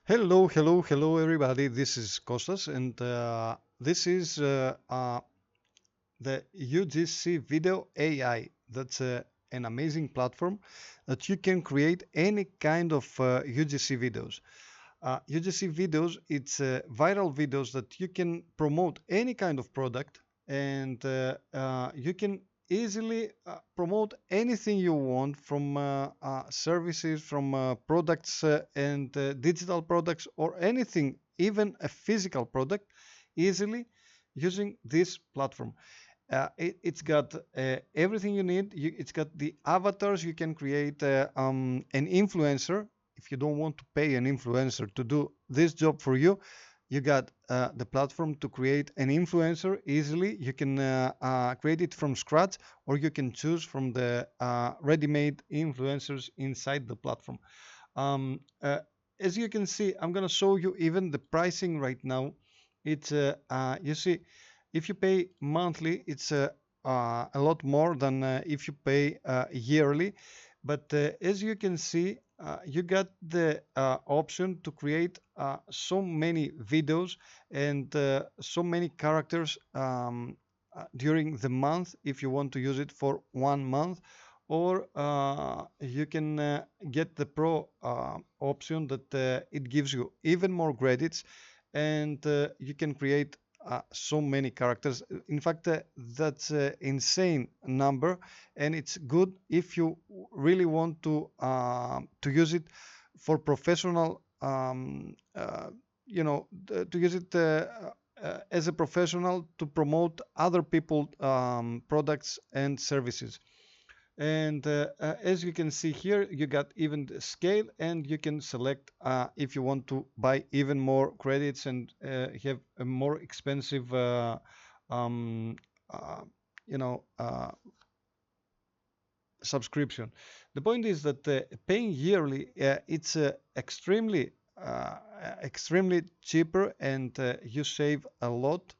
Hello, everybody. This is Kostas, and this is the UGC Video AI. That's an amazing platform that you can create any kind of UGC videos. UGC videos, it's viral videos that you can promote any kind of product, and you can easily promote anything you want from services, from products and digital products, or anything, even a physical product, easily using this platform. It's got everything you need. It's got the avatars. You can create an influencer. If you don't want to pay an influencer to do this job for you, you got the platform to create an influencer easily. You can create it from scratch, or you can choose from the ready-made influencers inside the platform. Um, uh, as you can see, I'm gonna show you even the pricing right now. It's you see, if you pay monthly, it's a lot more than if you pay yearly. But as you can see, you got the option to create so many videos and so many characters during the month if you want to use it for 1 month, or you can get the pro option that it gives you even more credits, and you can create so many characters. In fact, that's an insane number, and it's good if you really want to use it for professional. To use it as a professional to promote other people products and services. And as you can see here, you got even the scale, and you can select if you want to buy even more credits and have a more expensive um, uh, you know subscription. The point is that paying yearly, it's extremely cheaper, and you save a lot.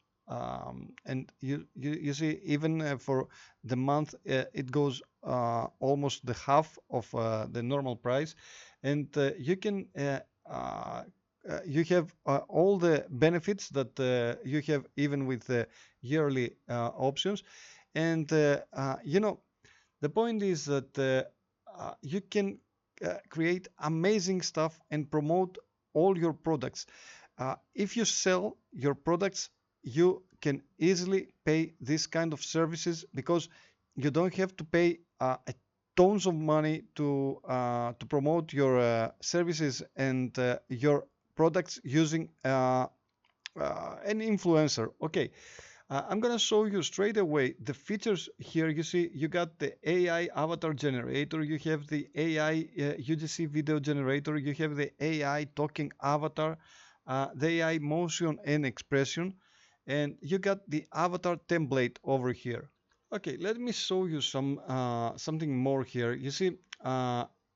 And you see, even for the month, it goes almost the half of the normal price, and you have all the benefits that you have even with the yearly options. And the point is that you can create amazing stuff and promote all your products. If you sell your products, you can easily pay this kind of services, because you don't have to pay tons of money to promote your services and your products using an influencer. Okay, I'm gonna show you straight away the features here. You see, you got the AI avatar generator, you have the AI UGC video generator, you have the AI talking avatar, the AI motion and expression, and you got the avatar template over here. Okay, let me show you something more here. You see,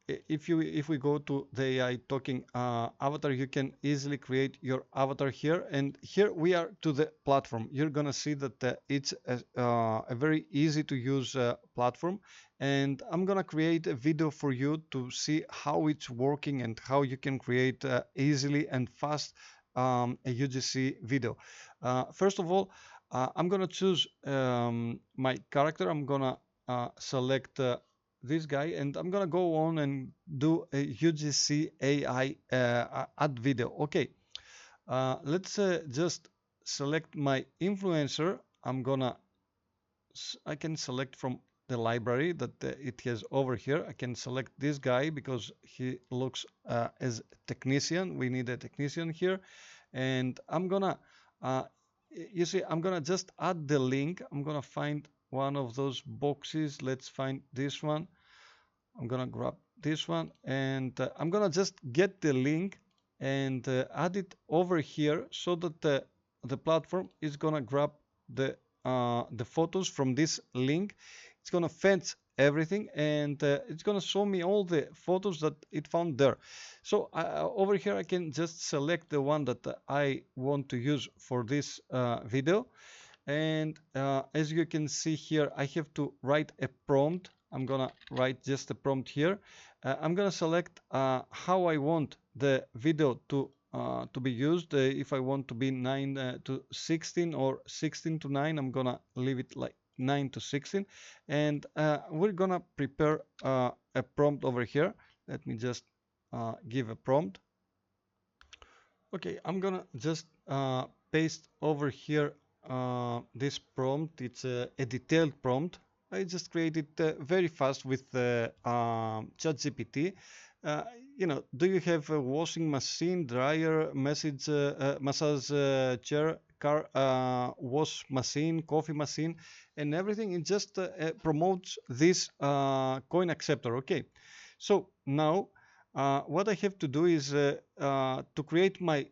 if we go to the AI talking avatar, you can easily create your avatar here, and here we are to the platform. You're gonna see that it's a very easy to use platform, and I'm gonna create a video for you to see how it's working and how you can create easily and fast a UGC video. First of all, I'm gonna choose my character. I'm gonna select this guy, and I'm gonna go on and do a UGC AI add video. Okay, let's just select my influencer. I can select from the library that it has over here. I can select this guy because he looks as a technician. We need a technician here, and uh, I'm gonna just add the link. I'm gonna find one of those boxes. Let's find this one. I'm gonna grab this one, and I'm gonna just get the link and add it over here, so that the platform is gonna grab the photos from this link. It's gonna fetch everything, and it's gonna show me all the photos that it found there. So over here I can just select the one that I want to use for this video. And as you can see here, I have to write a prompt. I'm gonna write just a prompt here. I'm gonna select how I want the video to to be used. If I want to be 9 to 16 or 16 to 9, I'm gonna leave it like 9 to 16. And we're gonna prepare a prompt over here. Let me just give a prompt. Okay, I'm gonna just paste over here this prompt. It's a detailed prompt. I just created very fast with ChatGPT. Uh, do you have a washing machine, dryer, massage chair, car, wash machine, coffee machine, and everything? It just promotes this coin acceptor. Okay, so now what I have to do is to create my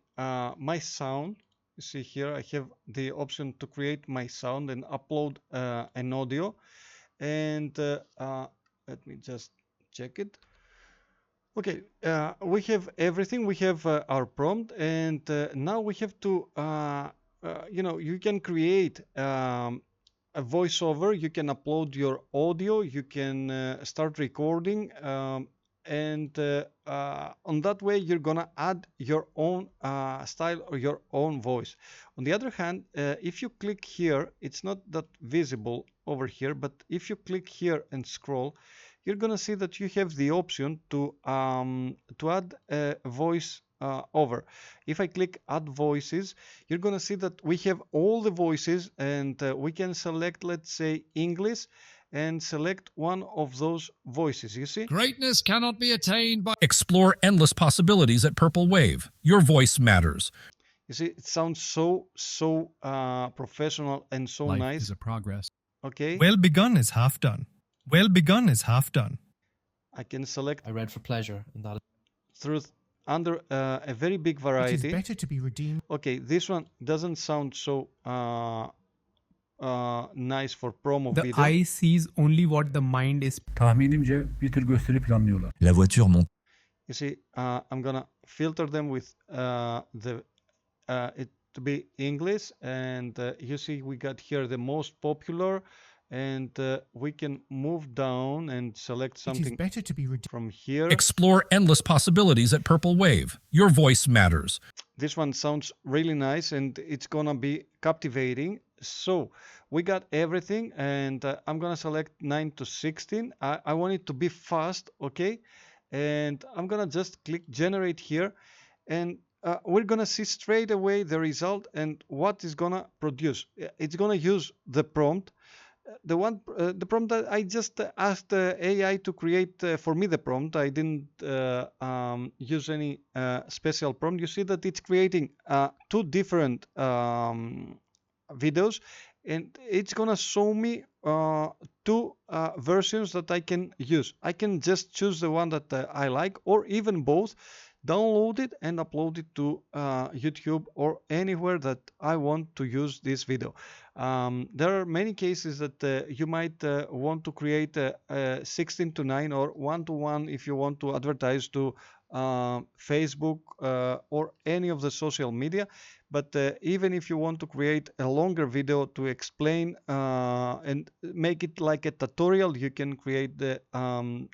sound. You see here I have the option to create my sound and upload an audio. And let me just check it. Okay, we have everything. We have our prompt, and now we have to, you can create a voiceover. You can upload your audio. You can start recording, and on that way, you're gonna add your own style or your own voice. On the other hand, if you click here, it's not that visible over here, but if you click here and scroll, you're gonna see that you have the option to add a voice over. If I click add voices, you're gonna see that we have all the voices, and we can select, let's say, English, and select one of those voices. You see? Greatness cannot be attained by... Explore endless possibilities at Purple Wave. Your voice matters. You see, it sounds so professional and so Life nice. is a progress. Okay. Well begun is half done. Well begun is half done. I can select I read for pleasure, and that through under a very big variety. It is better to be redeemed. Okay, this one doesn't sound so nice for promo The video. eye sees only what the mind is. Tahminimce bir tür gösteri planlıyorlar. La voiture monte. You see, I'm gonna filter them with it to be English, and you see we got here the most popular, and we can move down and select It is something better to be redeemed. from here. Explore endless possibilities at Purple Wave. Your voice matters. This one sounds really nice, and it's gonna be captivating. So we got everything, and I'm gonna select 9 to 16. I want it to be fast, okay? And I'm gonna just click generate here, and we're gonna see straight away the result and what is gonna produce. It's gonna use the prompt. The prompt that I just asked AI to create for me the prompt. I didn't use any special prompt. You see that it's creating two different videos, and it's gonna show me two versions that I can use. I can just choose the one that I like, or even both, download it and upload it to YouTube or anywhere that I want to use this video. There are many cases that you might want to create a 16 to 9 or 1 to 1 if you want to advertise to Facebook or any of the social media. But even if you want to create a longer video to explain and make it like a tutorial, you can create the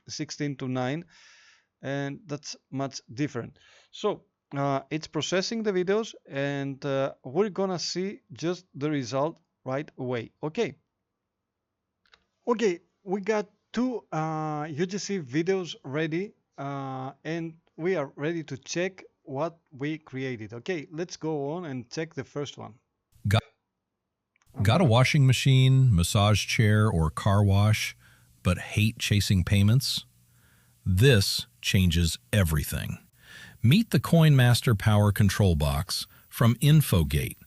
16 to 9, and that's much different. So it's processing the videos, and we're gonna see just the result right away. Okay, we got two UGC videos ready, and we are ready to check what we created. Okay, let's go on and check the first one. Got a washing machine, massage chair, or car wash, but hate chasing payments? This changes everything. Meet the CoinMaster Power Control Box from Infogate.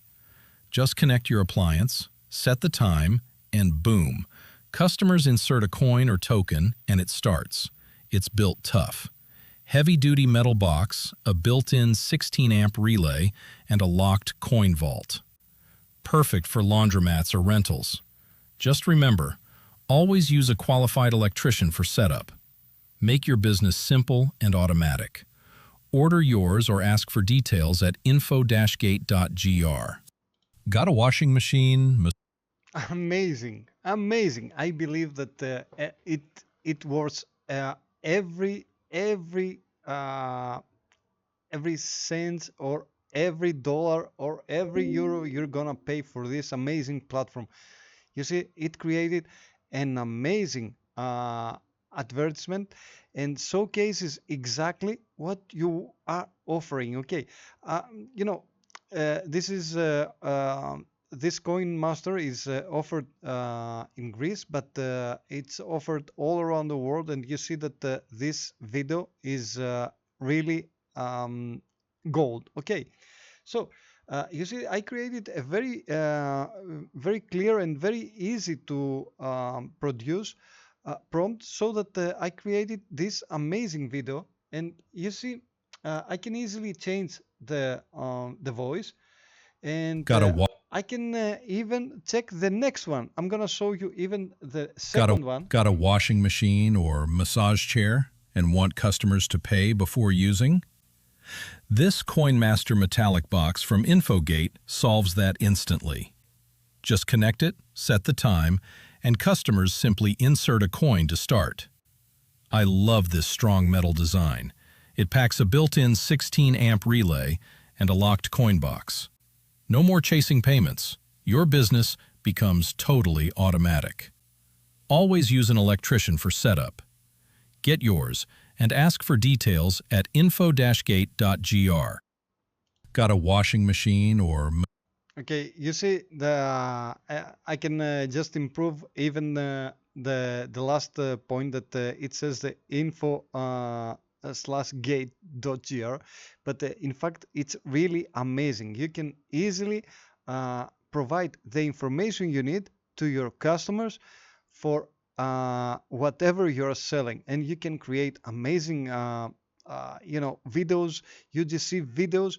Just connect your appliance, set the time, and boom. Customers insert a coin or token, and it starts. It's built tough. Heavy-duty metal box, a built-in 16-amp relay, and a locked coin vault. Perfect for laundromats or rentals. Just remember, always use a qualified electrician for setup. Make your business simple and automatic. Order yours or ask for details at info-gate.gr. Got a washing machine? Amazing. I believe that it was every every cent or every dollar or every euro you're gonna pay for this amazing platform. You see, it created an amazing advertisement and showcases exactly what you are offering. Okay, uh, you know, this is this coin master is offered in Greece, but it's offered all around the world, and you see that this video is really gold. Okay, so you see, I created a very clear and very easy to produce prompt so that I created this amazing video. And you see, I can easily change the voice, and Got a wa- I can even check the next one. I'm gonna show you even the got a second one. got a washing machine or massage chair and want customers to pay before using? This CoinMaster metallic box from Infogate solves that instantly. Just connect it, set the time, and customers simply insert a coin to start. I love this strong metal design. It packs a built-in 16-amp relay and a locked coin box. No more chasing payments. Your business becomes totally automatic. Always use an electrician for setup. Get yours and ask for details at info-gate.gr. Got a washing machine or Okay, you see I can just improve even the last point that it says the info slash gate.gr, but in fact it's really amazing. You can easily provide the information you need to your customers for whatever you're selling, and you can create amazing videos, UGC videos.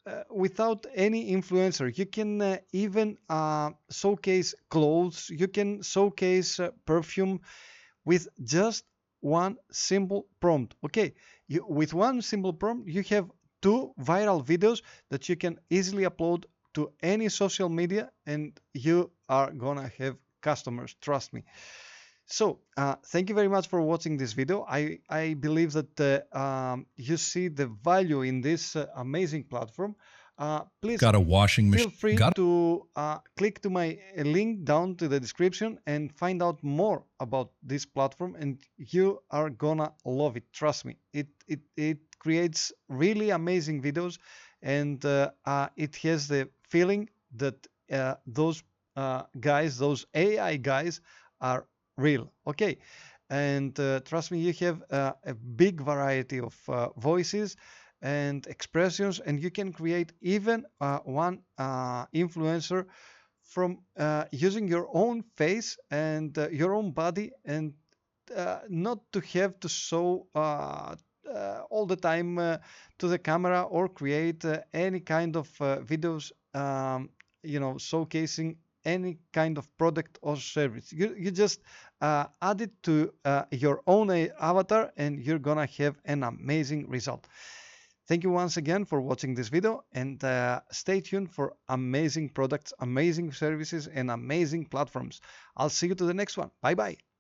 Uh, without any influencer. You can even showcase clothes, you can showcase perfume with just one simple prompt. Okay, with one simple prompt, you have two viral videos that you can easily upload to any social media, and you are gonna have customers, trust me. So, thank you very much for watching this video. I believe that you see the value in this amazing platform. Please got a washing machine? feel free to click to my link down to the description and find out more about this platform, and you are gonna love it. Trust me. It creates really amazing videos, and it has the feeling that those guys, those AI guys, are real. Okay, and trust me, you have a big variety of voices and expressions, and you can create even one influencer from using your own face and your own body, and not to have to show all the time to the camera or create any kind of videos, showcasing any kind of product or service. You just add it to your own avatar, and you're gonna have an amazing result. Thank you once again for watching this video, and stay tuned for amazing products, amazing services, and amazing platforms. I'll see you to the next one. Bye bye.